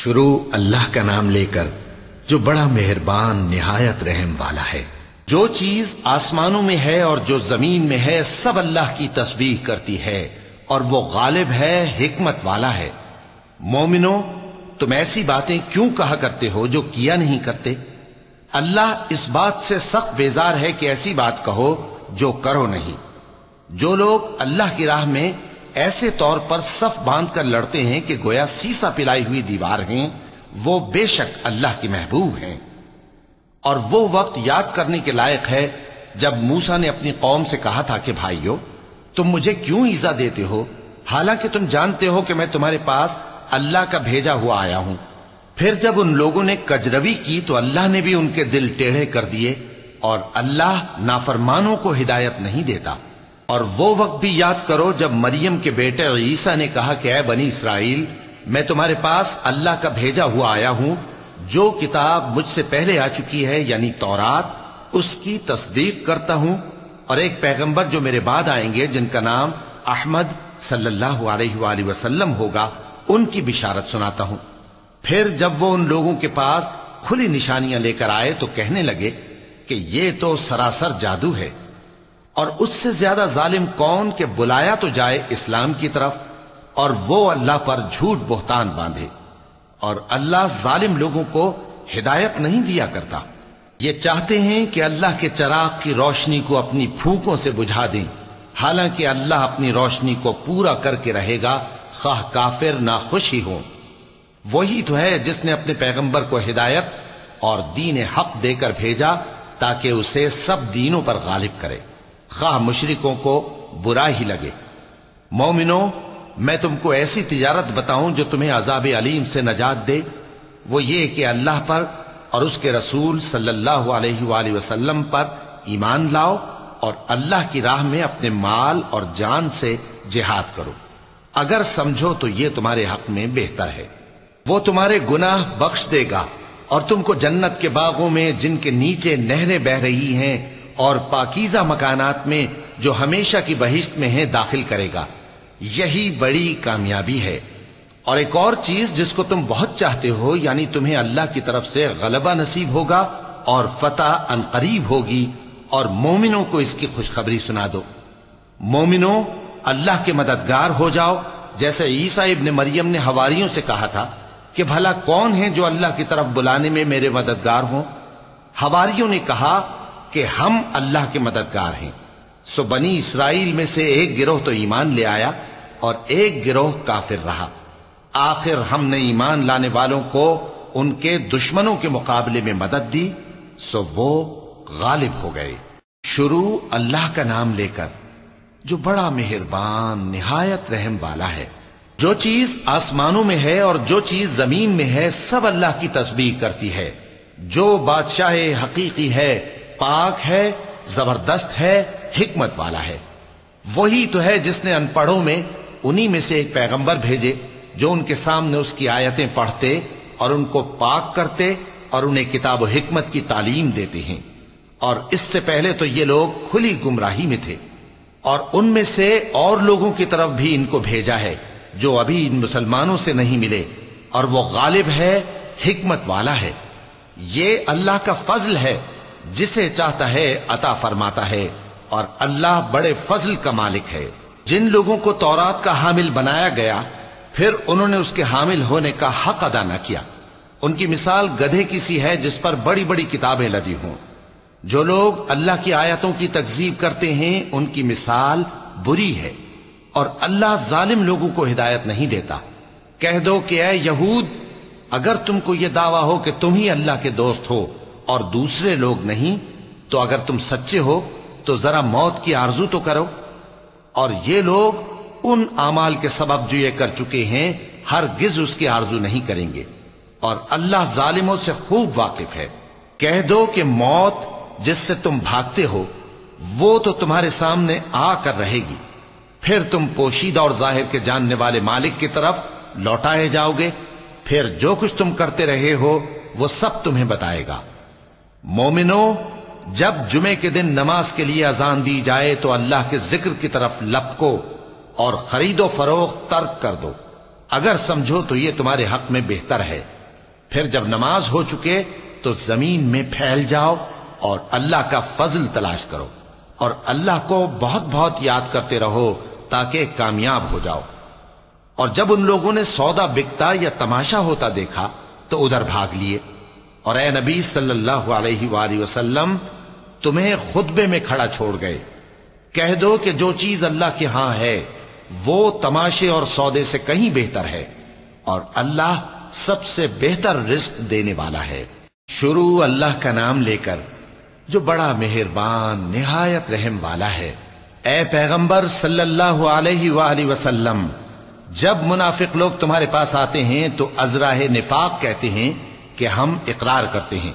شروع اللہ کا نام لے کر جو بڑا مہربان نہایت رحم والا ہے۔ جو چیز آسمانوں میں ہے اور جو زمین میں ہے سب اللہ کی تسبیح کرتی ہے اور وہ غالب ہے، حکمت والا ہے۔ مومنو، تم ایسی باتیں کیوں کہا کرتے ہو جو کیا نہیں کرتے؟ اللہ اس بات سے سخت بیزار ہے کہ ایسی بات کہو جو کرو نہیں۔ جو لوگ اللہ کی راہ میں ایسے طور پر صف باندھ کر لڑتے ہیں کہ گویا سیسا پلائی ہوئی دیوار ہیں، وہ بے شک اللہ کے محبوب ہیں۔ اور وہ وقت یاد کرنے کے لائق ہے جب موسیٰ نے اپنی قوم سے کہا تھا کہ بھائیو، تم مجھے کیوں ایذا دیتے ہو حالانکہ تم جانتے ہو کہ میں تمہارے پاس اللہ کا بھیجا ہوا آیا ہوں۔ پھر جب ان لوگوں نے کجروی کی تو اللہ نے بھی ان کے دل ٹیڑھے کر دیے، اور اللہ نافرمانوں کو ہدایت نہیں دیتا۔ اور وہ وقت بھی یاد کرو جب مریم کے بیٹے عیسیٰ نے کہا کہ اے بنی اسرائیل، میں تمہارے پاس اللہ کا بھیجا ہوا آیا ہوں، جو کتاب مجھ سے پہلے آ چکی ہے یعنی تورات، اس کی تصدیق کرتا ہوں، اور ایک پیغمبر جو میرے بعد آئیں گے جن کا نام احمد صلی اللہ علیہ وآلہ وسلم ہوگا، ان کی بشارت سناتا ہوں۔ پھر جب وہ ان لوگوں کے پاس کھلی نشانیاں لے کر آئے تو کہنے لگے کہ یہ تو سراسر جادو ہے، اور اس سے زیادہ ظالم کون کہ بلایا تو جائے اسلام کی طرف اور وہ اللہ پر جھوٹ بہتان باندھے۔ اور اللہ ظالم لوگوں کو ہدایت نہیں دیا کرتا۔ یہ چاہتے ہیں کہ اللہ کے چراغ کی روشنی کو اپنی پھونکوں سے بجھا دیں، حالانکہ اللہ اپنی روشنی کو پورا کر کے رہے گا، خواہ کافر ناخوش ہی ہوں۔ وہی تو ہے جس نے اپنے پیغمبر کو ہدایت اور دین حق دے کر بھیجا تاکہ اسے سب دینوں پر غالب کرے، خواہ مشرکوں کو برا ہی لگے۔ مومنو، میں تم کو ایسی تجارت بتاؤں جو تمہیں عذاب علیم سے نجات دے؟ وہ یہ کہ اللہ پر اور اس کے رسول صلی اللہ علیہ وآلہ وسلم پر ایمان لاؤ اور اللہ کی راہ میں اپنے مال اور جان سے جہاد کرو۔ اگر سمجھو تو یہ تمہارے حق میں بہتر ہے۔ وہ تمہارے گناہ بخش دے گا اور تم کو جنت کے باغوں میں جن کے نیچے نہریں بہ رہی ہیں اور پاکیزہ مکانات میں جو ہمیشہ کی بہشت میں ہیں داخل کرے گا۔ یہی بڑی کامیابی ہے۔ اور ایک اور چیز جس کو تم بہت چاہتے ہو، یعنی تمہیں اللہ کی طرف سے غلبہ نصیب ہوگا اور فتح عنقریب ہوگی، اور مومنوں کو اس کی خوشخبری سنا دو۔ مومنوں، اللہ کے مددگار ہو جاؤ، جیسے عیسیٰ ابن مریم نے حواریوں سے کہا تھا کہ بھلا کون ہیں جو اللہ کی طرف بلانے میں میرے مددگار ہوں؟ حواریوں نے کہا کہ ہم اللہ کے مددگار ہیں۔ سو بنی اسرائیل میں سے ایک گروہ تو ایمان لے آیا اور ایک گروہ کافر رہا۔ آخر ہم نے ایمان لانے والوں کو ان کے دشمنوں کے مقابلے میں مدد دی، سو وہ غالب ہو گئے۔ شروع اللہ کا نام لے کر جو بڑا مہربان نہایت رحم والا ہے۔ جو چیز آسمانوں میں ہے اور جو چیز زمین میں ہے سب اللہ کی تسبیح کرتی ہے۔ جو بادشاہ حقیقی ہے، پاک ہے، زبردست ہے، حکمت والا ہے۔ وہی تو ہے جس نے ان پڑھوں میں انہی میں سے ایک پیغمبر بھیجے جو ان کے سامنے اس کی آیتیں پڑھتے اور ان کو پاک کرتے اور انہیں کتاب و حکمت کی تعلیم دیتے ہیں۔ اور اس سے پہلے تو یہ لوگ کھلی گمراہی میں تھے، اور ان میں سے اور لوگوں کی طرف بھی ان کو بھیجا ہے جو ابھی ان مسلمانوں سے نہیں ملے، اور وہ غالب ہے، حکمت والا ہے۔ یہ اللہ کا فضل ہے، جسے چاہتا ہے عطا فرماتا ہے، اور اللہ بڑے فضل کا مالک ہے۔ جن لوگوں کو تورات کا حامل بنایا گیا پھر انہوں نے اس کے حامل ہونے کا حق ادا نہ کیا، ان کی مثال گدھے کی سی ہے جس پر بڑی بڑی کتابیں لدی ہوں۔ جو لوگ اللہ کی آیتوں کی تکذیب کرتے ہیں ان کی مثال بری ہے، اور اللہ ظالم لوگوں کو ہدایت نہیں دیتا۔ کہہ دو کہ اے یہود، اگر تم کو یہ دعویٰ ہو کہ تم ہی اللہ کے دوست ہو اور دوسرے لوگ نہیں، تو اگر تم سچے ہو تو ذرا موت کی آرزو تو کرو۔ اور یہ لوگ ان اعمال کے سبب جو یہ کر چکے ہیں ہرگز اس کی آرزو نہیں کریں گے، اور اللہ ظالموں سے خوب واقف ہے۔ کہہ دو کہ موت جس سے تم بھاگتے ہو وہ تو تمہارے سامنے آ کر رہے گی، پھر تم پوشیدہ اور ظاہر کے جاننے والے مالک کی طرف لوٹائے جاؤ گے، پھر جو کچھ تم کرتے رہے ہو وہ سب تمہیں بتائے گا۔ مومنو، جب جمعے کے دن نماز کے لیے اذان دی جائے تو اللہ کے ذکر کی طرف لپکو اور خرید و فروخت ترک کر دو، اگر سمجھو تو یہ تمہارے حق میں بہتر ہے۔ پھر جب نماز ہو چکے تو زمین میں پھیل جاؤ اور اللہ کا فضل تلاش کرو، اور اللہ کو بہت بہت یاد کرتے رہو تاکہ کامیاب ہو جاؤ۔ اور جب ان لوگوں نے سودا بکتا یا تماشا ہوتا دیکھا تو ادھر بھاگ لیے، اور اے نبی صلی اللہ علیہ وآلہ وسلم تمہیں خطبے میں کھڑا چھوڑ گئے۔ کہہ دو کہ جو چیز اللہ کے ہاں ہے وہ تماشے اور سودے سے کہیں بہتر ہے، اور اللہ سب سے بہتر رزق دینے والا ہے۔ شروع اللہ کا نام لے کر جو بڑا مہربان نہایت رحم والا ہے۔ اے پیغمبر صلی اللہ علیہ وآلہ وسلم، جب منافق لوگ تمہارے پاس آتے ہیں تو ازراہ نفاق کہتے ہیں کہ ہم اقرار کرتے ہیں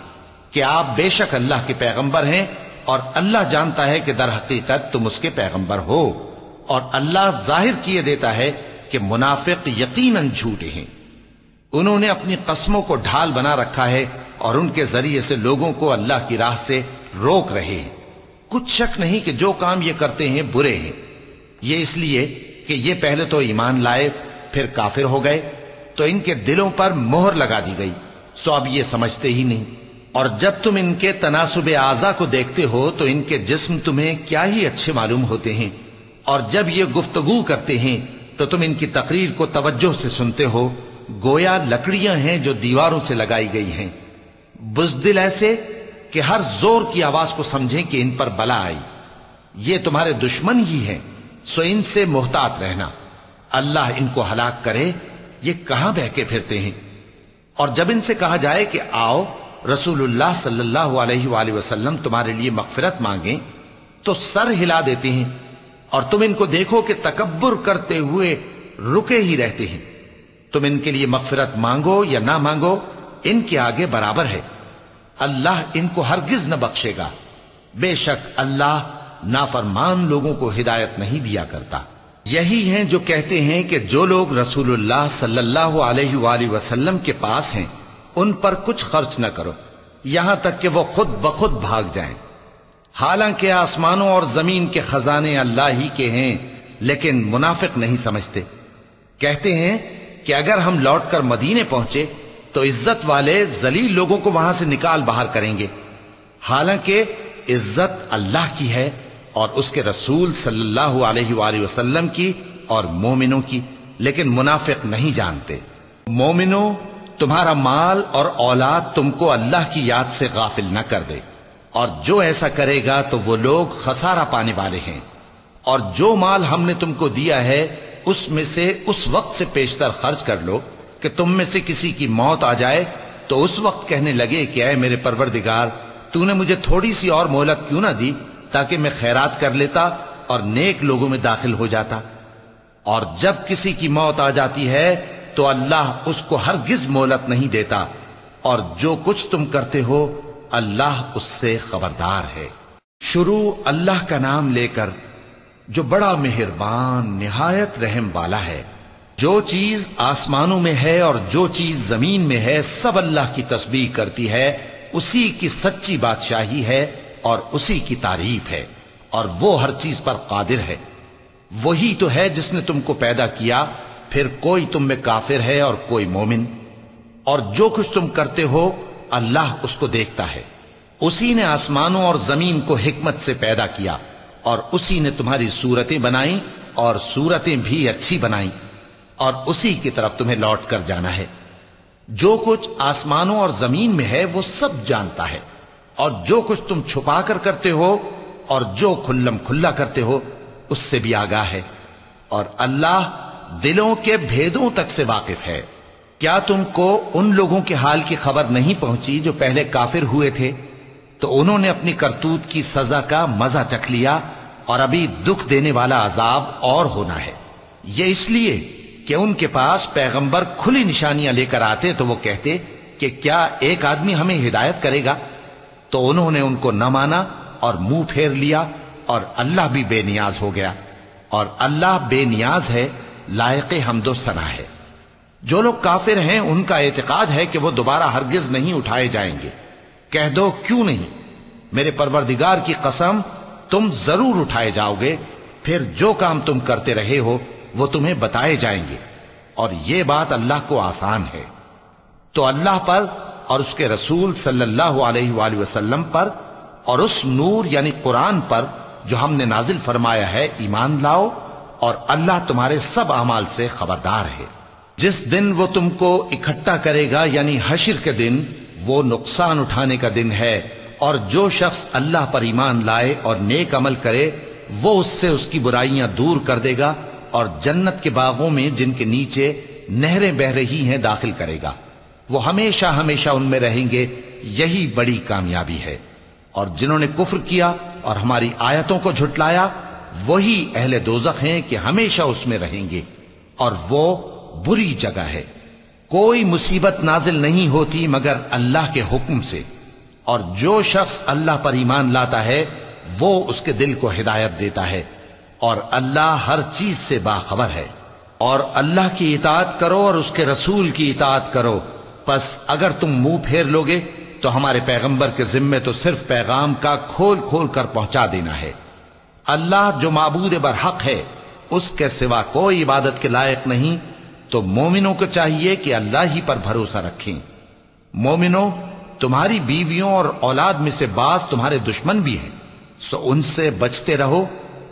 کہ آپ بے شک اللہ کے پیغمبر ہیں، اور اللہ جانتا ہے کہ در حقیقت تم اس کے پیغمبر ہو، اور اللہ ظاہر کیے دیتا ہے کہ منافق یقیناً جھوٹے ہیں۔ انہوں نے اپنی قسموں کو ڈھال بنا رکھا ہے اور ان کے ذریعے سے لوگوں کو اللہ کی راہ سے روک رہے ہیں۔ کچھ شک نہیں کہ جو کام یہ کرتے ہیں برے ہیں، یہ اس لیے کہ یہ پہلے تو ایمان لائے پھر کافر ہو گئے تو ان کے دلوں پر مہر لگا دی گئی، سو اب یہ سمجھتے ہی نہیں۔ اور جب تم ان کے تناسب اعضاء کو دیکھتے ہو تو ان کے جسم تمہیں کیا ہی اچھے معلوم ہوتے ہیں، اور جب یہ گفتگو کرتے ہیں تو تم ان کی تقریر کو توجہ سے سنتے ہو، گویا لکڑیاں ہیں جو دیواروں سے لگائی گئی ہیں، بزدل ایسے کہ ہر زور کی آواز کو سمجھیں کہ ان پر بلا آئی۔ یہ تمہارے دشمن ہی ہیں، سو ان سے محتاط رہنا، اللہ ان کو ہلاک کرے، یہ کہاں بہکے پھرتے ہیں۔ اور جب ان سے کہا جائے کہ آؤ رسول اللہ صلی اللہ علیہ وآلہ وسلم تمہارے لیے مغفرت مانگیں تو سر ہلا دیتے ہیں، اور تم ان کو دیکھو کہ تکبر کرتے ہوئے رکے ہی رہتے ہیں۔ تم ان کے لیے مغفرت مانگو یا نہ مانگو، ان کے آگے برابر ہے، اللہ ان کو ہرگز نہ بخشے گا، بے شک اللہ نافرمان لوگوں کو ہدایت نہیں دیا کرتا۔ یہی ہیں جو کہتے ہیں کہ جو لوگ رسول اللہ صلی اللہ علیہ وآلہ وسلم کے پاس ہیں ان پر کچھ خرچ نہ کرو یہاں تک کہ وہ خود بخود بھاگ جائیں، حالانکہ آسمانوں اور زمین کے خزانے اللہ ہی کے ہیں، لیکن منافق نہیں سمجھتے۔ کہتے ہیں کہ اگر ہم لوٹ کر مدینے پہنچے تو عزت والے ذلیل لوگوں کو وہاں سے نکال باہر کریں گے، حالانکہ عزت اللہ کی ہے اور اس کے رسول صلی اللہ علیہ وآلہ وسلم کی اور مومنوں کی، لیکن منافق نہیں جانتے۔ مومنوں، تمہارا مال اور اولاد تم کو اللہ کی یاد سے غافل نہ کر دے، اور جو ایسا کرے گا تو وہ لوگ خسارہ پانے والے ہیں۔ اور جو مال ہم نے تم کو دیا ہے اس میں سے اس وقت سے پیشتر خرچ کر لو کہ تم میں سے کسی کی موت آ جائے تو اس وقت کہنے لگے کہ اے میرے پروردگار، تو نے مجھے تھوڑی سی اور مہلت کیوں نہ دی تاکہ میں خیرات کر لیتا اور نیک لوگوں میں داخل ہو جاتا۔ اور جب کسی کی موت آ جاتی ہے تو اللہ اس کو ہرگز مہلت نہیں دیتا، اور جو کچھ تم کرتے ہو اللہ اس سے خبردار ہے۔ شروع اللہ کا نام لے کر جو بڑا مہربان نہایت رحم والا ہے۔ جو چیز آسمانوں میں ہے اور جو چیز زمین میں ہے سب اللہ کی تسبیح کرتی ہے، اسی کی سچی بادشاہی ہے اور اسی کی تعریف ہے، اور وہ ہر چیز پر قادر ہے۔ وہی تو ہے جس نے تم کو پیدا کیا، پھر کوئی تم میں کافر ہے اور کوئی مومن، اور جو کچھ تم کرتے ہو اللہ اس کو دیکھتا ہے۔ اسی نے آسمانوں اور زمین کو حکمت سے پیدا کیا، اور اسی نے تمہاری صورتیں بنائیں اور صورتیں بھی اچھی بنائیں، اور اسی کی طرف تمہیں لوٹ کر جانا ہے۔ جو کچھ آسمانوں اور زمین میں ہے وہ سب جانتا ہے، اور جو کچھ تم چھپا کر کرتے ہو اور جو کھلم کھلا کرتے ہو اس سے بھی آگاہ ہے، اور اللہ دلوں کے بھیدوں تک سے واقف ہے۔ کیا تم کو ان لوگوں کے حال کی خبر نہیں پہنچی جو پہلے کافر ہوئے تھے؟ تو انہوں نے اپنی کرتوت کی سزا کا مزہ چکھ لیا، اور ابھی دکھ دینے والا عذاب اور ہونا ہے۔ یہ اس لیے کہ ان کے پاس پیغمبر کھلی نشانیاں لے کر آتے تو وہ کہتے کہ کیا ایک آدمی ہمیں ہدایت کرے گا؟ تو انہوں نے ان کو نہ مانا اور منہ پھیر لیا، اور اللہ بھی بے نیاز ہو گیا، اور اللہ بے نیاز ہے، لائق حمد و ثنا ہے۔ جو لوگ کافر ہیں ان کا اعتقاد ہے کہ وہ دوبارہ ہرگز نہیں اٹھائے جائیں گے۔ کہہ دو کیوں نہیں، میرے پروردگار کی قسم تم ضرور اٹھائے جاؤ گے، پھر جو کام تم کرتے رہے ہو وہ تمہیں بتائے جائیں گے۔ اور یہ بات اللہ کو آسان ہے۔ تو اللہ پر اور اس کے رسول صلی اللہ علیہ وآلہ وسلم پر اور اس نور یعنی قرآن پر جو ہم نے نازل فرمایا ہے ایمان لاؤ، اور اللہ تمہارے سب اعمال سے خبردار ہے۔ جس دن وہ تم کو اکٹھا کرے گا یعنی حشر کے دن، وہ نقصان اٹھانے کا دن ہے، اور جو شخص اللہ پر ایمان لائے اور نیک عمل کرے وہ اس سے اس کی برائیاں دور کر دے گا اور جنت کے باغوں میں جن کے نیچے نہریں بہ رہی ہیں داخل کرے گا۔ وہ ہمیشہ ہمیشہ ان میں رہیں گے، یہی بڑی کامیابی ہے۔ اور جنہوں نے کفر کیا اور ہماری آیتوں کو جھٹلایا وہی اہل دوزخ ہیں کہ ہمیشہ اس میں رہیں گے، اور وہ بری جگہ ہے۔ کوئی مصیبت نازل نہیں ہوتی مگر اللہ کے حکم سے، اور جو شخص اللہ پر ایمان لاتا ہے وہ اس کے دل کو ہدایت دیتا ہے، اور اللہ ہر چیز سے باخبر ہے۔ اور اللہ کی اطاعت کرو اور اس کے رسول کی اطاعت کرو، پس اگر تم منہ پھیر لوگے تو ہمارے پیغمبر کے ذمے تو صرف پیغام کا کھول کھول کر پہنچا دینا ہے۔ اللہ جو معبود برحق ہے اس کے سوا کوئی عبادت کے لائق نہیں، تو مومنوں کو چاہیے کہ اللہ ہی پر بھروسہ رکھیں۔ مومنوں، تمہاری بیویوں اور اولاد میں سے بعض تمہارے دشمن بھی ہیں، سو ان سے بچتے رہو،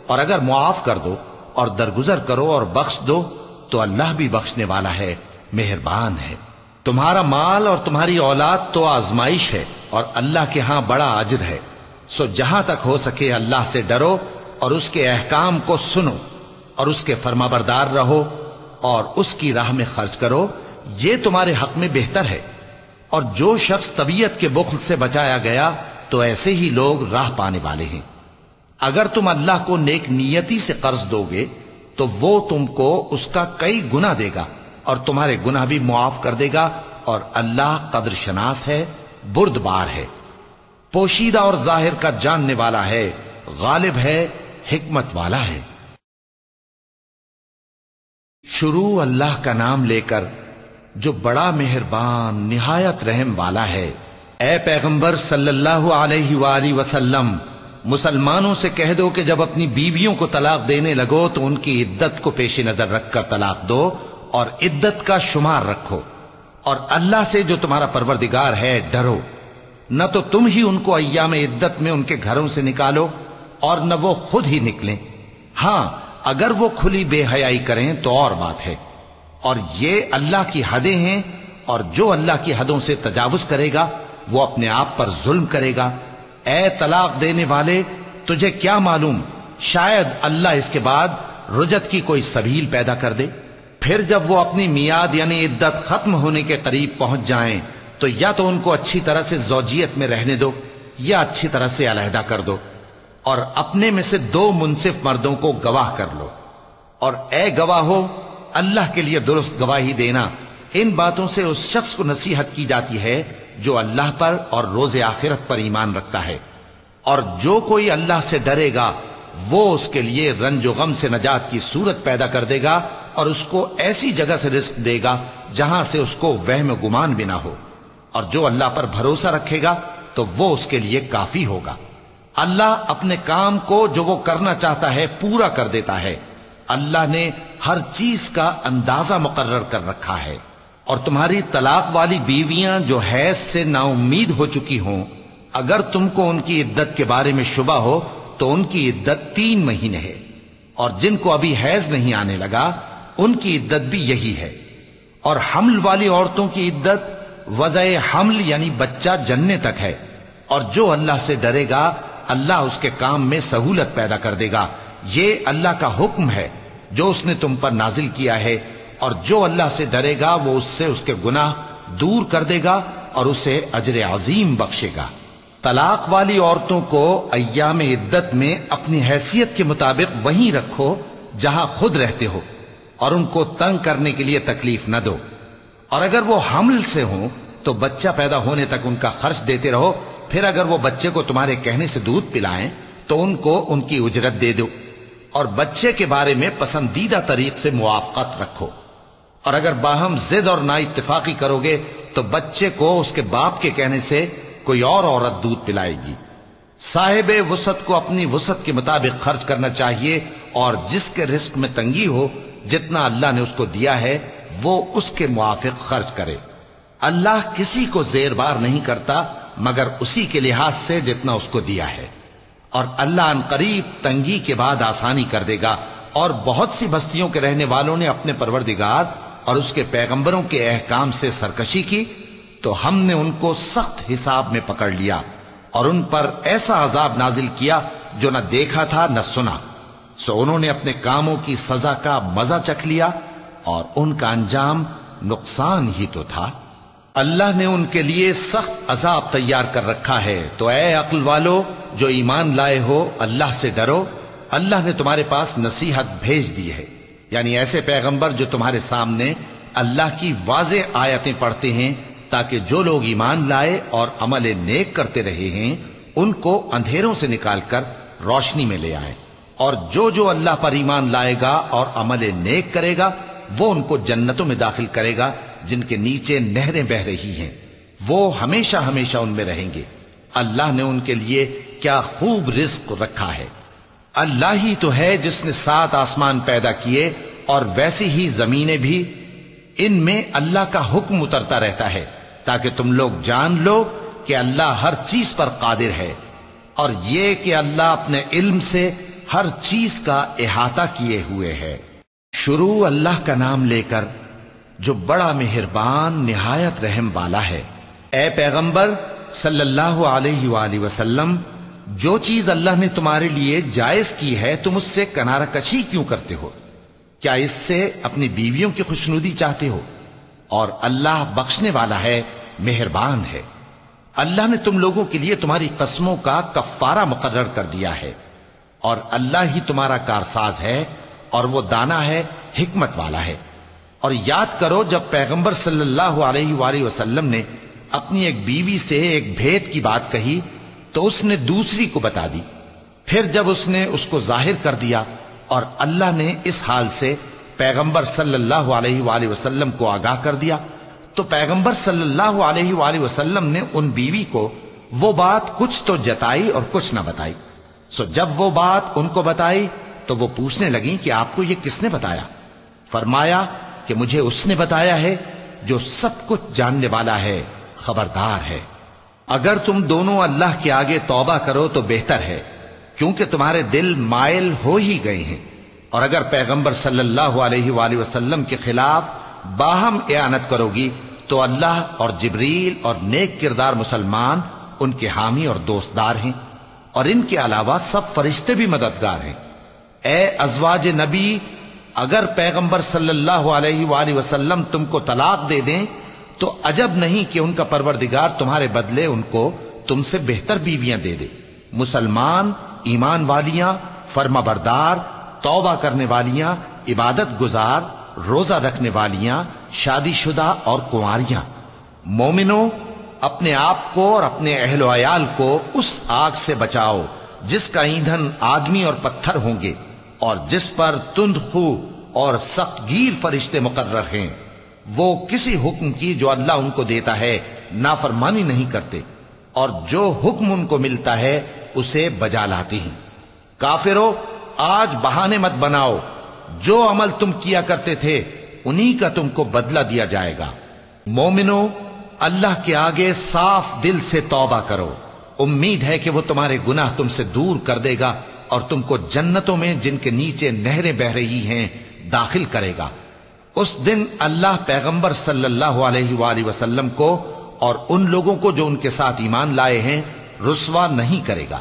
اور اگر معاف کر دو اور درگزر کرو اور بخش دو تو اللہ بھی بخشنے والا ہے، مہربان ہے۔ تمہارا مال اور تمہاری اولاد تو آزمائش ہے، اور اللہ کے ہاں بڑا اجر ہے، سو جہاں تک ہو سکے اللہ سے ڈرو اور اس کے احکام کو سنو اور اس کے فرمانبردار رہو اور اس کی راہ میں خرچ کرو، یہ تمہارے حق میں بہتر ہے۔ اور جو شخص طبیعت کے بخل سے بچایا گیا تو ایسے ہی لوگ راہ پانے والے ہیں۔ اگر تم اللہ کو نیک نیتی سے قرض دو گے تو وہ تم کو اس کا کئی گنا دے گا اور تمہارے گناہ بھی معاف کر دے گا، اور اللہ قدر شناس ہے، بردبار ہے، پوشیدہ اور ظاہر کا جاننے والا ہے، غالب ہے، حکمت والا ہے۔ شروع اللہ کا نام لے کر جو بڑا مہربان نہایت رحم والا ہے۔ اے پیغمبر صلی اللہ علیہ وآلہ وسلم، مسلمانوں سے کہہ دو کہ جب اپنی بیویوں کو طلاق دینے لگو تو ان کی عدت کو پیش نظر رکھ کر طلاق دو اور عدت کا شمار رکھو، اور اللہ سے جو تمہارا پروردگار ہے ڈرو۔ نہ تو تم ہی ان کو ایام عدت میں ان کے گھروں سے نکالو اور نہ وہ خود ہی نکلیں، ہاں اگر وہ کھلی بے حیائی کریں تو اور بات ہے، اور یہ اللہ کی حدیں ہیں، اور جو اللہ کی حدوں سے تجاوز کرے گا وہ اپنے آپ پر ظلم کرے گا۔ اے طلاق دینے والے، تجھے کیا معلوم، شاید اللہ اس کے بعد رجعت کی کوئی سبیل پیدا کر دے۔ پھر جب وہ اپنی میعاد یعنی عدت ختم ہونے کے قریب پہنچ جائیں تو یا تو ان کو اچھی طرح سے زوجیت میں رہنے دو یا اچھی طرح سے علیحدہ کر دو، اور اپنے میں سے 2 منصف مردوں کو گواہ کر لو، اور اے گواہو، اللہ کے لیے درست گواہی دینا۔ ان باتوں سے اس شخص کو نصیحت کی جاتی ہے جو اللہ پر اور روز آخرت پر ایمان رکھتا ہے، اور جو کوئی اللہ سے ڈرے گا وہ اس کے لیے رنج و غم سے نجات کی صورت پیدا کر دے گا، اور اس کو ایسی جگہ سے رزق دے گا جہاں سے اس کو وہم و گمان بھی نہ ہو، اور جو اللہ پر بھروسہ رکھے گا تو وہ اس کے لیے کافی ہوگا۔ اللہ اپنے کام کو جو وہ کرنا چاہتا ہے پورا کر دیتا ہے۔ اللہ نے ہر چیز کا اندازہ مقرر کر رکھا ہے۔ اور تمہاری طلاق والی بیویاں جو حیض سے نا امید ہو چکی ہوں، اگر تم کو ان کی عدت کے بارے میں شبہ ہو تو ان کی عدت 3 مہینے ہے، اور جن کو ابھی حیض نہیں آنے لگا ان کی عدت بھی یہی ہے۔ اور حمل والی عورتوں کی عدت وضع حمل یعنی بچہ جننے تک ہے، اور جو اللہ سے ڈرے گا اللہ اس کے کام میں سہولت پیدا کر دے گا۔ یہ اللہ کا حکم ہے جو اس نے تم پر نازل کیا ہے، اور جو اللہ سے ڈرے گا وہ اس سے اس کے گناہ دور کر دے گا اور اسے اجر عظیم بخشے گا۔ طلاق والی عورتوں کو ایام عدت میں اپنی حیثیت کے مطابق وہیں رکھو جہاں خود رہتے ہو، اور ان کو تنگ کرنے کے لیے تکلیف نہ دو، اور اگر وہ حمل سے ہوں تو بچہ پیدا ہونے تک ان کا خرچ دیتے رہو، پھر اگر وہ بچے کو تمہارے کہنے سے دودھ پلائیں تو ان کو ان کی اجرت دے دو، اور بچے کے بارے میں پسندیدہ طریق سے موافقت رکھو۔ اور اگر باہم ضد اور نا اتفاقی کرو گے تو بچے کو اس کے باپ کے کہنے سے کوئی اور عورت دودھ پلائے گی۔ صاحب وسعت کو اپنی وسعت کے مطابق خرچ کرنا چاہیے، اور جس کے رزق میں تنگی ہو جتنا اللہ نے اس کو دیا ہے وہ اس کے موافق خرچ کرے۔ اللہ کسی کو زیر بار نہیں کرتا مگر اسی کے لحاظ سے جتنا اس کو دیا ہے، اور اللہ ان قریب تنگی کے بعد آسانی کر دے گا۔ اور بہت سی بستیوں کے رہنے والوں نے اپنے پروردگار اور اس کے پیغمبروں کے احکام سے سرکشی کی تو ہم نے ان کو سخت حساب میں پکڑ لیا اور ان پر ایسا عذاب نازل کیا جو نہ دیکھا تھا نہ سنا، سو انہوں نے اپنے کاموں کی سزا کا مزہ چکھ لیا اور ان کا انجام نقصان ہی تو تھا۔ اللہ نے ان کے لیے سخت عذاب تیار کر رکھا ہے، تو اے عقل والو جو ایمان لائے ہو اللہ سے ڈرو۔ اللہ نے تمہارے پاس نصیحت بھیج دی ہے، یعنی ایسے پیغمبر جو تمہارے سامنے اللہ کی واضح آیتیں پڑھتے ہیں تاکہ جو لوگ ایمان لائے اور عمل نیک کرتے رہے ہیں ان کو اندھیروں سے نکال کر روشنی میں لے آئیں، اور جو اللہ پر ایمان لائے گا اور عمل نیک کرے گا وہ ان کو جنتوں میں داخل کرے گا جن کے نیچے نہریں بہ رہی ہیں، وہ ہمیشہ ہمیشہ ان میں رہیں گے۔ اللہ نے ان کے لیے کیا خوب رزق رکھا ہے۔ اللہ ہی تو ہے جس نے 7 آسمان پیدا کیے اور ویسی ہی زمینیں بھی، ان میں اللہ کا حکم اترتا رہتا ہے تاکہ تم لوگ جان لو کہ اللہ ہر چیز پر قادر ہے، اور یہ کہ اللہ اپنے علم سے ہر چیز کا احاطہ کیے ہوئے ہے۔ شروع اللہ کا نام لے کر جو بڑا مہربان نہایت رحم والا ہے۔ اے پیغمبر صلی اللہ علیہ وآلہ وسلم، جو چیز اللہ نے تمہارے لیے جائز کی ہے تم اس سے کنارہ کشی کیوں کرتے ہو؟ کیا اس سے اپنی بیویوں کی خوشنودی چاہتے ہو؟ اور اللہ بخشنے والا ہے، مہربان ہے۔ اللہ نے تم لوگوں کے لیے تمہاری قسموں کا کفارہ مقرر کر دیا ہے، اور اللہ ہی تمہارا کارساز ہے اور وہ دانا ہے، حکمت والا ہے۔ اور یاد کرو جب پیغمبر صلی اللہ علیہ وآلہ وسلم نے اپنی ایک بیوی سے ایک بھید کی بات کہی تو اس نے دوسری کو بتا دی، پھر جب اس نے اس کو ظاہر کر دیا اور اللہ نے اس حال سے پیغمبر صلی اللہ علیہ وآلہ وسلم کو آگاہ کر دیا تو پیغمبر صلی اللہ علیہ وآلہ وسلم نے ان بیوی کو وہ بات کچھ تو جتائی اور کچھ نہ بتائی۔ سو جب وہ بات ان کو بتائی تو وہ پوچھنے لگیں کہ آپ کو یہ کس نے بتایا؟ فرمایا کہ مجھے اس نے بتایا ہے جو سب کچھ جاننے والا ہے، خبردار ہے۔ اگر تم دونوں اللہ کے آگے توبہ کرو تو بہتر ہے، کیونکہ تمہارے دل مائل ہو ہی گئے ہیں، اور اگر پیغمبر صلی اللہ علیہ وآلہ وسلم کے خلاف باہم اعانت کرو گی تو اللہ اور جبریل اور نیک کردار مسلمان ان کے حامی اور دوستدار ہیں، اور ان کے علاوہ سب فرشتے بھی مددگار ہیں۔ اے ازواج نبی، اگر پیغمبر صلی اللہ علیہ وآلہ وسلم تم کو طلاق دے دیں تو عجب نہیں کہ ان کا پروردگار تمہارے بدلے ان کو تم سے بہتر بیویاں دے دے، مسلمان، ایمان والیاں، فرما بردار، توبہ کرنے والیاں، عبادت گزار، روزہ رکھنے والیاں، شادی شدہ اور کنواریاں۔ مومنوں، اپنے آپ کو اور اپنے اہل و عیال کو اس آگ سے بچاؤ جس کا ایندھن آدمی اور پتھر ہوں گے، اور جس پر تند خو اور سخت گیر فرشتے مقرر ہیں۔ وہ کسی حکم کی جو اللہ ان کو دیتا ہے نافرمانی نہیں کرتے، اور جو حکم ان کو ملتا ہے اسے بجا لاتے ہیں۔ کافرو، آج بہانے مت بناؤ، جو عمل تم کیا کرتے تھے انہی کا تم کو بدلہ دیا جائے گا۔ مومنو، اللہ کے آگے صاف دل سے توبہ کرو، امید ہے کہ وہ تمہارے گناہ تم سے دور کر دے گا اور تم کو جنتوں میں جن کے نیچے نہریں بہ رہی ہیں داخل کرے گا۔ اس دن اللہ پیغمبر صلی اللہ علیہ وآلہ وسلم کو اور ان لوگوں کو جو ان کے ساتھ ایمان لائے ہیں رسوا نہیں کرے گا،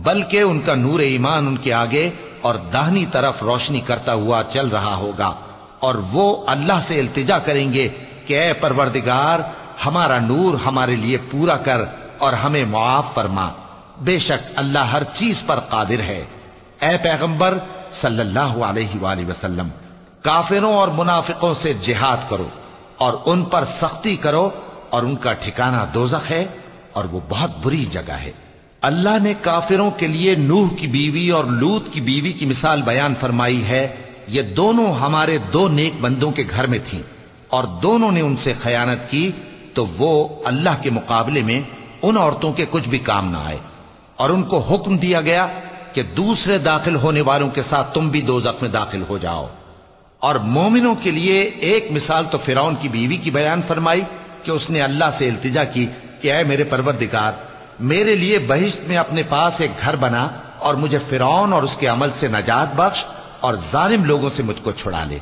بلکہ ان کا نور ایمان ان کے آگے اور داہنی طرف روشنی کرتا ہوا چل رہا ہوگا، اور وہ اللہ سے التجا کریں گے کہ اے پروردگار، ہمارا نور ہمارے لیے پورا کر اور ہمیں معاف فرما، بے شک اللہ ہر چیز پر قادر ہے۔ اے پیغمبر صلی اللہ علیہ وآلہ وسلم، کافروں اور منافقوں سے جہاد کرو اور ان پر سختی کرو، اور ان کا ٹھکانہ دوزخ ہے اور وہ بہت بری جگہ ہے۔ اللہ نے کافروں کے لیے نوح کی بیوی اور لوط کی بیوی کی مثال بیان فرمائی ہے۔ یہ دونوں ہمارے دو نیک بندوں کے گھر میں تھیں، اور دونوں نے ان سے خیانت کی تو وہ اللہ کے مقابلے میں ان عورتوں کے کچھ بھی کام نہ آئے، اور ان کو حکم دیا گیا کہ دوسرے داخل ہونے والوں کے ساتھ تم بھی دوزخ میں داخل ہو جاؤ۔ اور مومنوں کے لیے ایک مثال تو فرعون کی بیوی کی بیان فرمائی کہ اس نے اللہ سے التجا کی کہ اے میرے پروردگار، میرے لیے بہشت میں اپنے پاس ایک گھر بنا اور مجھے فرعون اور اس کے عمل سے نجات بخش اور ظالم لوگوں سے مجھ کو چھڑا لے۔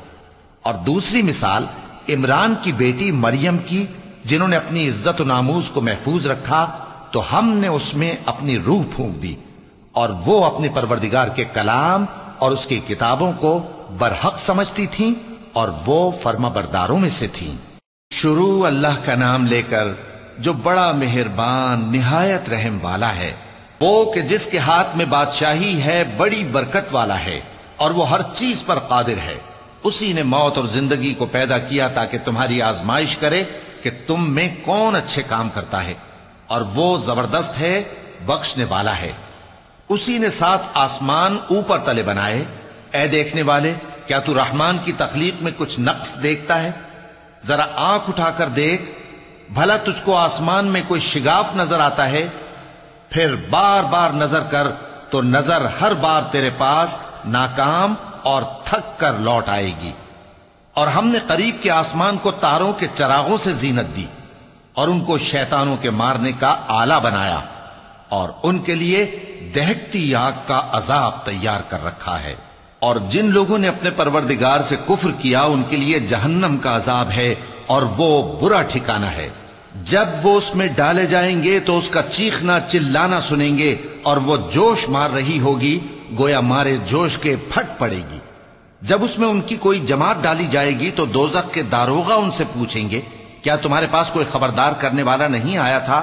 اور دوسری مثال عمران کی بیٹی مریم کی، جنہوں نے اپنی عزت و ناموس کو محفوظ رکھا تو ہم نے اس میں اپنی روح پھونک دی، اور وہ اپنے پروردگار کے کلام اور اس کی کتابوں کو برحق سمجھتی تھیں اور وہ فرما برداروں میں سے تھیں۔ شروع اللہ کا نام لے کر جو بڑا مہربان نہایت رحم والا ہے، وہ کہ جس کے ہاتھ میں بادشاہی ہے بڑی برکت والا ہے اور وہ ہر چیز پر قادر ہے۔ اسی نے موت اور زندگی کو پیدا کیا تاکہ تمہاری آزمائش کرے کہ تم میں کون اچھے کام کرتا ہے، اور وہ زبردست ہے، بخشنے والا ہے۔ اسی نے 7 آسمان اوپر تلے بنائے۔ اے دیکھنے والے، کیا تو رحمان کی تخلیق میں کچھ نقص دیکھتا ہے؟ ذرا آنکھ اٹھا کر دیکھ، بھلا تجھ کو آسمان میں کوئی شگاف نظر آتا ہے؟ پھر بار بار نظر کر تو نظر ہر بار تیرے پاس ناکام اور تھک کر لوٹ آئے گی۔ اور ہم نے قریب کے آسمان کو تاروں کے چراغوں سے زینت دی اور ان کو شیطانوں کے مارنے کا آلہ بنایا، اور ان کے لیے دہکتی آگ کا عذاب تیار کر رکھا ہے۔ اور جن لوگوں نے اپنے پروردگار سے کفر کیا ان کے لیے جہنم کا عذاب ہے، اور وہ برا ٹھکانہ ہے۔ جب وہ اس میں ڈالے جائیں گے تو اس کا چیخنا چلانا سنیں گے، اور وہ جوش مار رہی ہوگی گویا مارے جوش کے پھٹ پڑے گی۔ جب اس میں ان کی کوئی جماعت ڈالی جائے گی تو دوزخ کے داروغہ ان سے پوچھیں گے، کیا تمہارے پاس کوئی خبردار کرنے والا نہیں آیا تھا؟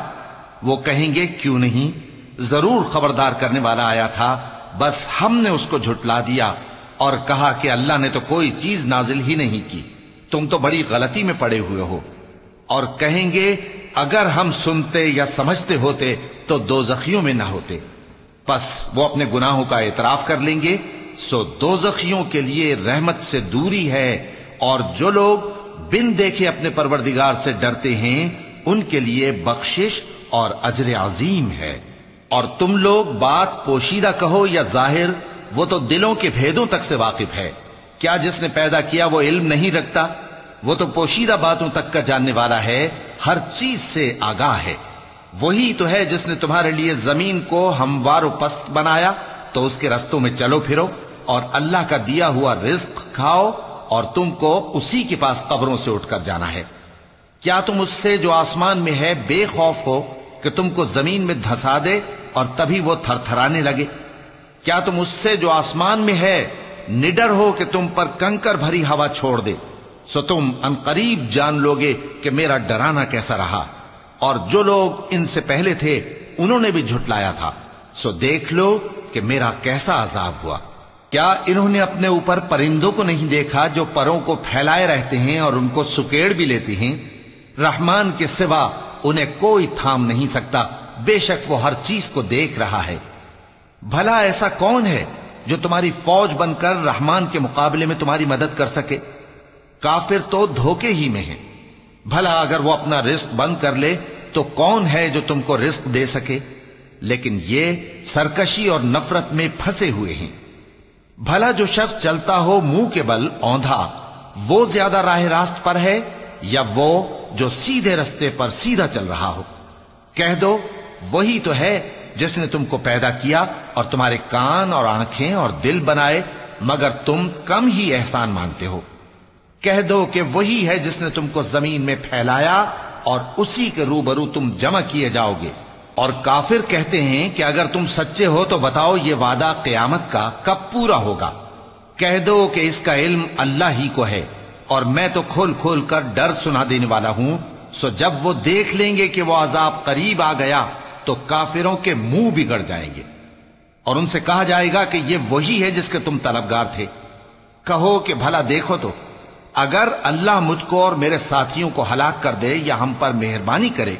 وہ کہیں گے، کیوں نہیں، ضرور خبردار کرنے والا آیا تھا، بس ہم نے اس کو جھٹلا دیا اور کہا کہ اللہ نے تو کوئی چیز نازل ہی نہیں کی، تم تو بڑی غلطی میں پڑے ہوئے ہو۔ اور کہیں گے، اگر ہم سنتے یا سمجھتے ہوتے تو دوزخیوں میں نہ ہوتے۔ پس وہ اپنے گناہوں کا اعتراف کر لیں گے، سو دوزخیوں کے لیے رحمت سے دوری ہے، اور جو لوگ بن دیکھے اپنے پروردگار سے ڈرتے ہیں ان کے لیے بخشش اور اجر عظیم ہے۔ اور تم لوگ بات پوشیدہ کہو یا ظاہر، وہ تو دلوں کے بھیدوں تک سے واقف ہے۔ کیا جس نے پیدا کیا وہ علم نہیں رکھتا؟ وہ تو پوشیدہ باتوں تک کا جاننے والا ہے، ہر چیز سے آگاہ ہے۔ وہی تو ہے جس نے تمہارے لیے زمین کو ہموار و پست بنایا تو اس کے رستوں میں چلو پھرو، اور اللہ کا دیا ہوا رزق کھاؤ، اور تم کو اسی کے پاس قبروں سے اٹھ کر جانا ہے۔ کیا تم اس سے جو آسمان میں ہے بے خوف ہو کہ تم کو زمین میں دھسا دے اور تبھی وہ تھر تھرانے لگے؟ کیا تم اس سے جو آسمان میں ہے نڈر ہو کہ تم پر کنکر بھری ہوا چھوڑ دے؟ سو تم عنقریب جان لوگے کہ میرا ڈرانا کیسا رہا۔ اور جو لوگ ان سے پہلے تھے انہوں نے بھی جھٹلایا تھا، سو دیکھ لو کہ میرا کیسا عذاب ہوا۔ کیا انہوں نے اپنے اوپر پرندوں کو نہیں دیکھا جو پروں کو پھیلائے رہتے ہیں اور ان کو سکیڑ بھی لیتے ہیں؟ رحمان کے سوا انہیں کوئی تھام نہیں سکتا، بے شک وہ ہر چیز کو دیکھ رہا ہے۔ بھلا ایسا کون ہے جو تمہاری فوج بن کر رحمان کے مقابلے میں تمہاری مدد کر سکے؟ کافر تو دھوکے ہی میں ہیں۔ بھلا اگر وہ اپنا رزق بند کر لے تو کون ہے جو تم کو رزق دے سکے؟ لیکن یہ سرکشی اور نفرت میں پھنسے ہوئے ہیں۔ بھلا جو شخص چلتا ہو منہ کے بل اوندھا، وہ زیادہ راہ راست پر ہے یا وہ جو سیدھے رستے پر سیدھا چل رہا ہو؟ کہہ دو، وہی تو ہے جس نے تم کو پیدا کیا اور تمہارے کان اور آنکھیں اور دل بنائے، مگر تم کم ہی احسان مانتے ہو۔ کہہ دو کہ وہی ہے جس نے تم کو زمین میں پھیلایا اور اسی کے روبرو تم جمع کیے جاؤ گے۔ اور کافر کہتے ہیں کہ اگر تم سچے ہو تو بتاؤ یہ وعدہ قیامت کا کب پورا ہوگا؟ کہہ دو کہ اس کا علم اللہ ہی کو ہے، اور میں تو کھول کھول کر ڈر سنا دینے والا ہوں۔ سو جب وہ دیکھ لیں گے کہ وہ عذاب قریب آ گیا تو کافروں کے منہ بگڑ جائیں گے، اور ان سے کہا جائے گا کہ یہ وہی ہے جس کے تم طلبگار تھے۔ کہو کہ بھلا دیکھو تو، اگر اللہ مجھ کو اور میرے ساتھیوں کو ہلاک کر دے یا ہم پر مہربانی کرے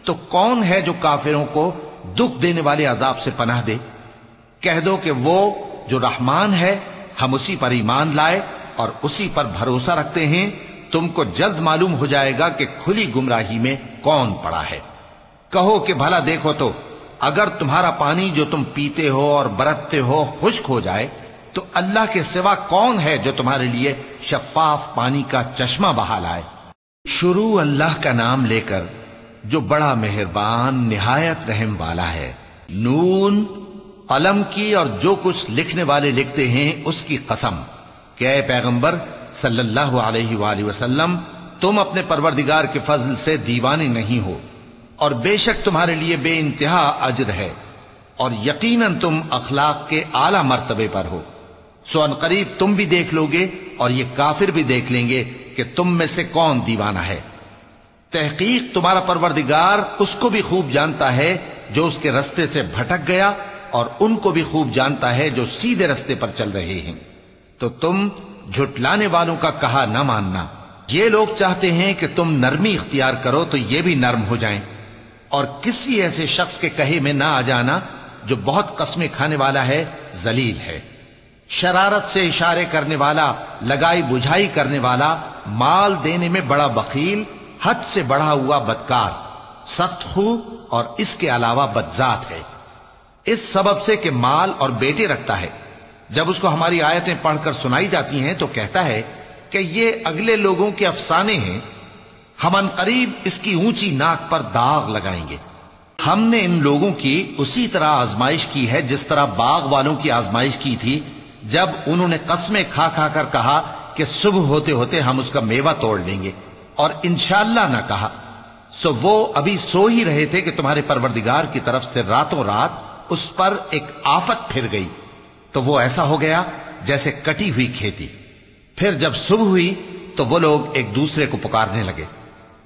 تو کون ہے جو کافروں کو دکھ دینے والے عذاب سے پناہ دے؟ کہہ دو کہ وہ جو رحمان ہے، ہم اسی پر ایمان لائے اور اسی پر بھروسہ رکھتے ہیں۔ تم کو جلد معلوم ہو جائے گا کہ کھلی گمراہی میں کون پڑا ہے۔ کہو کہ بھلا دیکھو تو، اگر تمہارا پانی جو تم پیتے ہو اور برتتے ہو خشک ہو جائے تو اللہ کے سوا کون ہے جو تمہارے لیے شفاف پانی کا چشمہ بہا لائے؟ شروع اللہ کا نام لے کر جو بڑا مہربان نہایت رحم والا ہے۔ نون، قلم کی اور جو کچھ لکھنے والے لکھتے ہیں اس کی قسم کہ اے پیغمبر صلی اللہ علیہ وآلہ وسلم، تم اپنے پروردگار کے فضل سے دیوانے نہیں ہو، اور بے شک تمہارے لیے بے انتہا اجر ہے، اور یقیناً تم اخلاق کے اعلی مرتبے پر ہو۔ سو ان قریب تم بھی دیکھ لو گے اور یہ کافر بھی دیکھ لیں گے کہ تم میں سے کون دیوانہ ہے۔ تحقیق تمہارا پروردگار اس کو بھی خوب جانتا ہے جو اس کے رستے سے بھٹک گیا، اور ان کو بھی خوب جانتا ہے جو سیدھے رستے پر چل رہے ہیں۔ تو تم جھٹلانے والوں کا کہا نہ ماننا۔ یہ لوگ چاہتے ہیں کہ تم نرمی اختیار کرو تو یہ بھی نرم ہو جائیں، اور کسی ایسے شخص کے کہے میں نہ آ جانا جو بہت قسمیں کھانے والا ہے، ذلیل ہے، شرارت سے اشارے کرنے والا، لگائی بجھائی کرنے والا، مال دینے میں بڑا بخیل، حد سے بڑھا ہوا بدکار، سخت خو اور اس کے علاوہ بدذات ہے۔ اس سبب سے کہ مال اور بیٹے رکھتا ہے، جب اس کو ہماری آیتیں پڑھ کر سنائی جاتی ہیں تو کہتا ہے کہ یہ اگلے لوگوں کے افسانے ہیں، ہم ان قریب اس کی اونچی ناک پر داغ لگائیں گے۔ ہم نے ان لوگوں کی اسی طرح آزمائش کی ہے جس طرح باغ والوں کی آزمائش کی تھی، جب انہوں نے قسمیں کھا کھا کر کہا کہ صبح ہوتے ہوتے ہم اس کا میوہ توڑ لیں گے، اور انشاءاللہ نہ کہا۔ سو وہ ابھی سو ہی رہے تھے کہ تمہارے پروردگار کی طرف سے راتوں رات اس پر ایک آفت پھر گئی، تو وہ ایسا ہو گیا جیسے کٹی ہوئی کھیتی۔ پھر جب صبح ہوئی تو وہ لوگ ایک دوسرے کو پکارنے لگے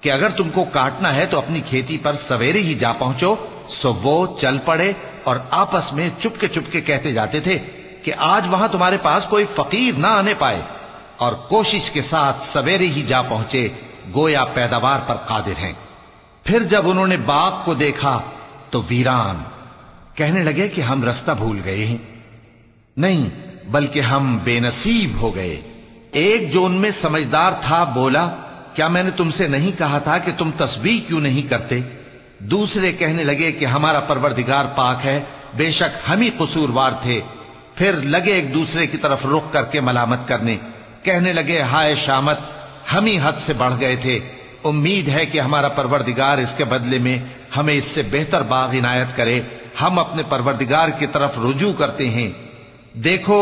کہ اگر تم کو کاٹنا ہے تو اپنی کھیتی پر سویرے ہی جا پہنچو۔ سو وہ چل پڑے اور آپس میں چپ کے کہتے جاتے تھے کہ آج وہاں تمہارے پاس کوئی فقیر نہ آنے پائے، اور کوشش کے ساتھ سویرے ہی جا پہنچے، گویا پیداوار پر قادر ہیں۔ پھر جب انہوں نے باغ کو دیکھا تو ویران، کہنے لگے کہ ہم رستہ بھول گئے ہیں، نہیں بلکہ ہم بے نصیب ہو گئے۔ ایک جو ان میں سمجھدار تھا بولا، کیا میں نے تم سے نہیں کہا تھا کہ تم تسبیح کیوں نہیں کرتے؟ دوسرے کہنے لگے کہ ہمارا پروردگار پاک ہے، بے شک ہم ہی قصوروار تھے۔ پھر لگے ایک دوسرے کی طرف رخ کر کے ملامت کرنے، کہنے لگے ہائے شامت، ہم ہی حد سے بڑھ گئے تھے، امید ہے کہ ہمارا پروردگار اس کے بدلے میں ہمیں اس سے بہتر باغ عنایت کرے، ہم اپنے پروردگار کی طرف رجوع کرتے ہیں۔ دیکھو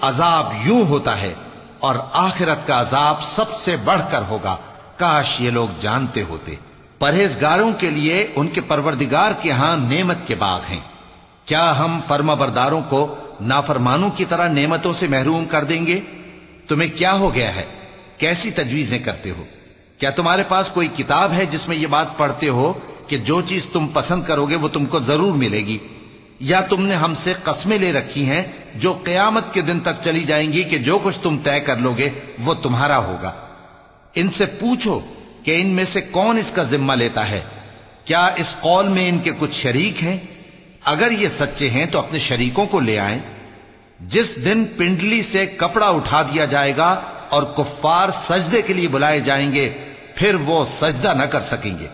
عذاب یوں ہوتا ہے، اور آخرت کا عذاب سب سے بڑھ کر ہوگا، کاش یہ لوگ جانتے ہوتے۔ پرہیزگاروں کے لیے ان کے پروردگار کے ہاں نعمت کے باغ ہیں۔ کیا ہم فرما برداروں کو نافرمانوں کی طرح نعمتوں سے محروم کر دیں گے؟ تمہیں کیا ہو گیا ہے؟ کیسی تجویزیں کرتے ہو؟ کیا تمہارے پاس کوئی کتاب ہے جس میں یہ بات پڑھتے ہو کہ جو چیز تم پسند کرو گے وہ تم کو ضرور ملے گی؟ یا تم نے ہم سے قسمیں لے رکھی ہیں جو قیامت کے دن تک چلی جائیں گی کہ جو کچھ تم طے کر لو گے وہ تمہارا ہوگا؟ ان سے پوچھو کہ ان میں سے کون اس کا ذمہ لیتا ہے؟ کیا اس قول میں ان کے کچھ شریک ہیں؟ اگر یہ سچے ہیں تو اپنے شریکوں کو لے آئیں۔ جس دن پنڈلی سے کپڑا اٹھا دیا جائے گا اور کفار سجدے کے لیے بلائے جائیں گے، پھر وہ سجدہ نہ کر سکیں گے،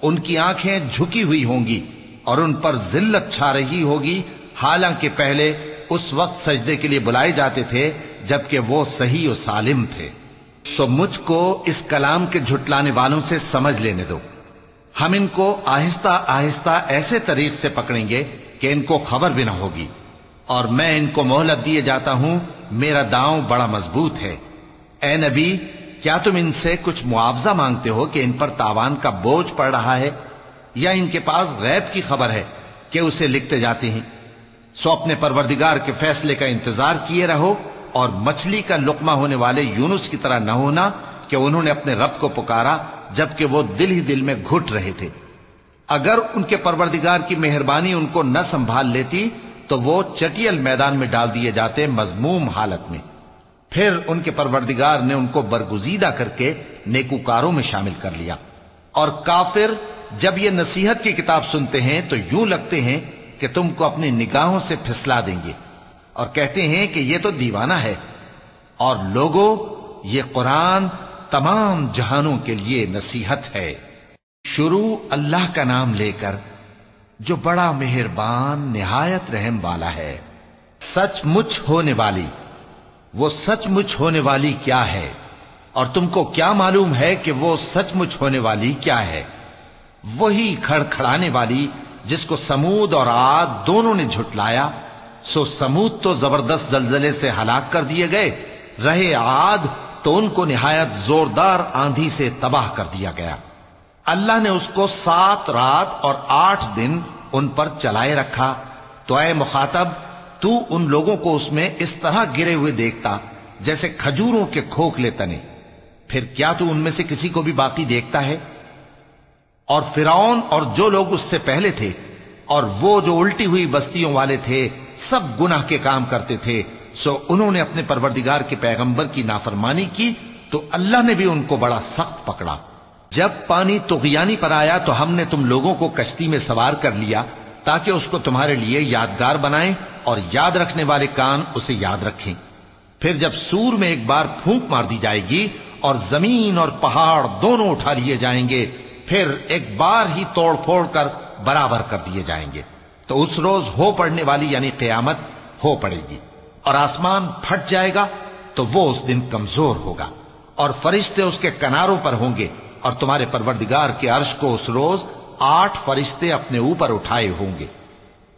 ان کی آنکھیں جھکی ہوئی ہوں گی اور ان پر ذلت چھا رہی ہوگی، حالانکہ پہلے اس وقت سجدے کے لیے بلائے جاتے تھے جبکہ وہ صحیح و سالم تھے۔ سو مجھ کو اس کلام کے جھٹلانے والوں سے سمجھ لینے دو، ہم ان کو آہستہ آہستہ ایسے طریق سے پکڑیں گے کہ ان کو خبر بھی نہ ہوگی، اور میں ان کو مہلت دیے جاتا ہوں، میرا داؤں بڑا مضبوط ہے۔ اے نبی، کیا تم ان سے کچھ معاوضہ مانگتے ہو کہ ان پر تاوان کا بوجھ پڑ رہا ہے، یا ان کے پاس غیب کی خبر ہے کہ اسے لکھتے جاتے ہیں؟ سو اپنے پروردگار کے فیصلے کا انتظار کیے رہو، اور مچھلی کا لقمہ ہونے والے یونس کی طرح نہ ہونا کہ انہوں نے اپنے رب کو پکارا جبکہ وہ دل ہی دل میں گھٹ رہے تھے۔ اگر ان کے پروردگار کی مہربانی ان کو نہ سنبھال لیتی تو وہ چٹیل میدان میں ڈال دیے جاتے مذموم حالت میں۔ پھر ان کے پروردگار نے ان کو برگزیدہ کر کے نیکوکاروں میں شامل کر لیا۔ اور کافر جب یہ نصیحت کی کتاب سنتے ہیں تو یوں لگتے ہیں کہ تم کو اپنی نگاہوں سے پھسلا دیں گے، اور کہتے ہیں کہ یہ تو دیوانہ ہے۔ اور لوگوں، یہ قرآن تمام جہانوں کے لیے نصیحت ہے۔ شروع اللہ کا نام لے کر جو بڑا مہربان نہایت رحم والا ہے۔ سچ مچ ہونے والی وہ سچ مچ ہونے والی کیا ہے؟ اور تم کو کیا معلوم ہے کہ وہ سچ مچ ہونے والی کیا ہے؟ وہی کھڑکھڑانے والی جس کو سمود اور عاد دونوں نے جھٹلایا. سو سمود تو زبردست زلزلے سے ہلاک کر دیے گئے، رہے عاد تو ان کو نہایت زوردار آندھی سے تباہ کر دیا گیا. اللہ نے اس کو 7 رات اور 8 دن ان پر چلائے رکھا. تو اے مخاطب، تو ان لوگوں کو اس میں اس طرح گرے ہوئے دیکھتا جیسے کھجوروں کے کھوکھلے تنے. پھر کیا تو ان میں سے کسی کو بھی باقی دیکھتا ہے؟ اور فرعون اور جو لوگ اس سے پہلے تھے اور وہ جو الٹی ہوئی بستیوں والے تھے، سب گناہ کے کام کرتے تھے. سو انہوں نے اپنے پروردگار کے پیغمبر کی نافرمانی کی تو اللہ نے بھی ان کو بڑا سخت پکڑا. جب پانی طغیانی پر آیا تو ہم نے تم لوگوں کو کشتی میں سوار کر لیا تاکہ اس کو تمہارے لیے یادگار بنائیں اور یاد رکھنے والے کان اسے یاد رکھیں. پھر جب سور میں ایک بار پھونک مار دی جائے گی اور زمین اور پہاڑ دونوں اٹھا لیے جائیں گے، پھر ایک بار ہی توڑ پھوڑ کر برابر کر دیے جائیں گے، تو اس روز ہو پڑنے والی یعنی قیامت ہو پڑے گی اور آسمان پھٹ جائے گا تو وہ اس دن کمزور ہوگا اور فرشتے اس کے کناروں پر ہوں گے. اور تمہارے پروردگار کے عرش کو اس روز 8 فرشتے اپنے اوپر اٹھائے ہوں گے.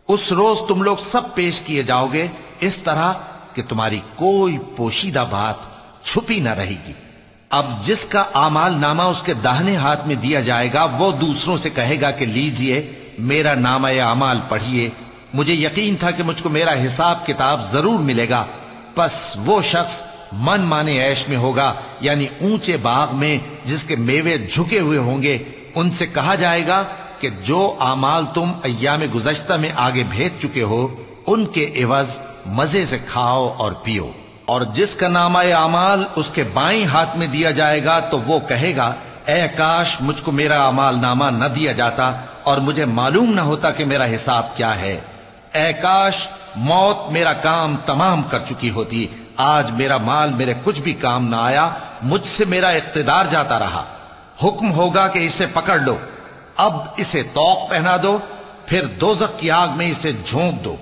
اس روز تم لوگ سب پیش کیے جاؤ گے اس طرح کہ تمہاری کوئی پوشیدہ بات چھپی نہ رہے گی. اب جس کا اعمال نامہ اس کے داہنے ہاتھ میں دیا جائے گا وہ دوسروں سے کہے گا کہ لیجئے میرا نامہ اعمال پڑھیے، مجھے یقین تھا کہ مجھ کو میرا حساب کتاب ضرور ملے گا. پس وہ شخص من مانے عیش میں ہوگا، یعنی اونچے باغ میں جس کے میوے جھکے ہوئے ہوں گے. ان سے کہا جائے گا کہ جو اعمال تم ایام گزشتہ میں آگے بھیج چکے ہو ان کے عوض مزے سے کھاؤ اور پیو. اور جس کا نامہ اعمال اس کے بائیں ہاتھ میں دیا جائے گا تو وہ کہے گا اے کاش مجھ کو میرا اعمال نامہ نہ دیا جاتا اور مجھے معلوم نہ ہوتا کہ میرا حساب کیا ہے. اے کاش موت میرا کام تمام کر چکی ہوتی، آج میرا مال میرے کچھ بھی کام نہ آیا، مجھ سے میرا اقتدار جاتا رہا. حکم ہوگا کہ اسے پکڑ لو، اب اسے طوق پہنا دو، پھر دوزخ کی آگ میں اسے جھونک دو،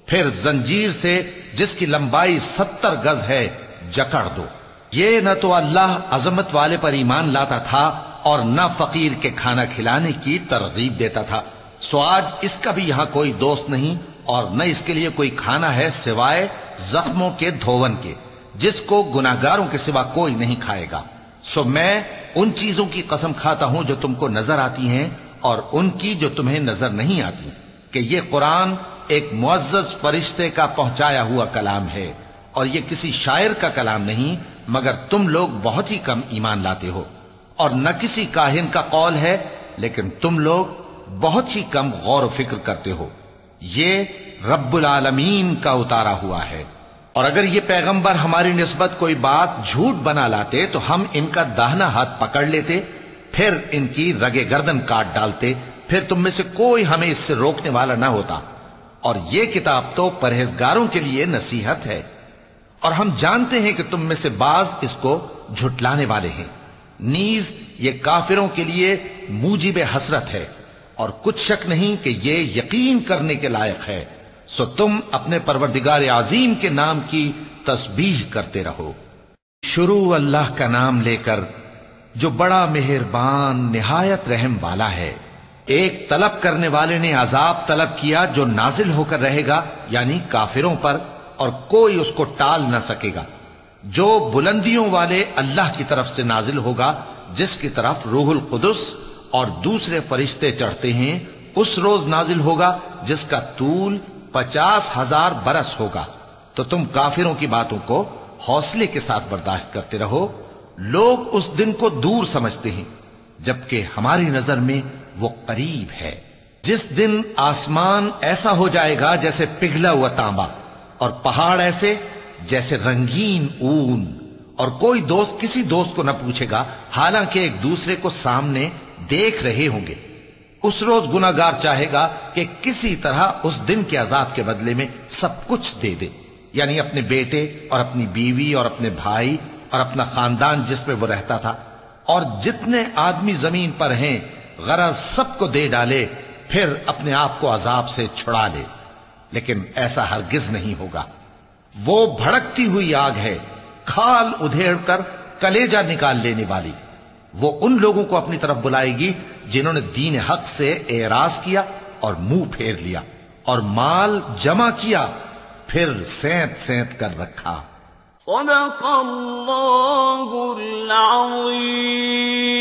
پھر زنجیر سے جس کی لمبائی 70 گز ہے جکڑ دو. یہ نہ تو اللہ عظمت والے پر ایمان لاتا تھا اور نہ فقیر کے کھانا کھلانے کی ترغیب دیتا تھا. سو آج اس کا بھی یہاں کوئی دوست نہیں اور نہ اس کے لیے کوئی کھانا ہے سوائے زخموں کے دھون کے، جس کو گناہگاروں کے سوا کوئی نہیں کھائے گا. سو میں ان چیزوں کی قسم کھاتا ہوں جو تم کو نظر آتی ہیں اور ان کی جو تمہیں نظر نہیں آتی، کہ یہ قرآن ایک معزز فرشتے کا پہنچایا ہوا کلام ہے اور یہ کسی شاعر کا کلام نہیں، مگر تم لوگ بہت ہی کم ایمان لاتے ہو. اور نہ کسی کاہن کا قول ہے، لیکن تم لوگ بہت ہی کم غور و فکر کرتے ہو. یہ رب العالمین کا اتارا ہوا ہے. اور اگر یہ پیغمبر ہماری نسبت کوئی بات جھوٹ بنا لاتے تو ہم ان کا داہنا ہاتھ پکڑ لیتے، پھر ان کی رگے گردن کاٹ ڈالتے، پھر تم میں سے کوئی ہمیں اس سے روکنے والا نہ ہوتا. اور یہ کتاب تو پرہیزگاروں کے لیے نصیحت ہے. اور ہم جانتے ہیں کہ تم میں سے بعض اس کو جھٹلانے والے ہیں. نیز یہ کافروں کے لیے موجب حسرت ہے اور کچھ شک نہیں کہ یہ یقین کرنے کے لائق ہے. سو تم اپنے پروردگار عظیم کے نام کی تسبیح کرتے رہو. شروع اللہ کا نام لے کر جو بڑا مہربان نہایت رحم والا ہے. ایک طلب کرنے والے نے عذاب طلب کیا جو نازل ہو کر رہے گا، یعنی کافروں پر، اور کوئی اس کو ٹال نہ سکے گا. جو بلندیوں والے اللہ کی طرف سے نازل ہوگا، جس کی طرف روح القدس اور دوسرے فرشتے چڑھتے ہیں، اس روز نازل ہوگا جس کا طول 50,000 برس ہوگا. تو تم کافروں کی باتوں کو حوصلے کے ساتھ برداشت کرتے رہو. لوگ اس دن کو دور سمجھتے ہیں جبکہ ہماری نظر میں وہ قریب ہے. جس دن آسمان ایسا ہو جائے گا جیسے پگھلا ہوا تانبا، اور پہاڑ ایسے جیسے رنگین اون، اور کوئی دوست کسی دوست کو نہ پوچھے گا حالانکہ ایک دوسرے کو سامنے دیکھ رہے ہوں گے. اس روز گناہگار چاہے گا کہ کسی طرح اس دن کے عذاب کے بدلے میں سب کچھ دے دے، یعنی اپنے بیٹے اور اپنی بیوی اور اپنے بھائی اور اپنا خاندان جس میں وہ رہتا تھا، اور جتنے آدمی زمین پر ہیں غرض سب کو دے ڈالے، پھر اپنے آپ کو عذاب سے چھڑا لے. لیکن ایسا ہرگز نہیں ہوگا. وہ بھڑکتی ہوئی آگ ہے، کھال ادھیڑ کر کلیجہ نکال لینے والی. وہ ان لوگوں کو اپنی طرف بلائے گی جنہوں نے دین حق سے اعراض کیا اور منہ پھیر لیا اور مال جمع کیا پھر سینت سینت کر رکھا. صدق اللہ العظیم.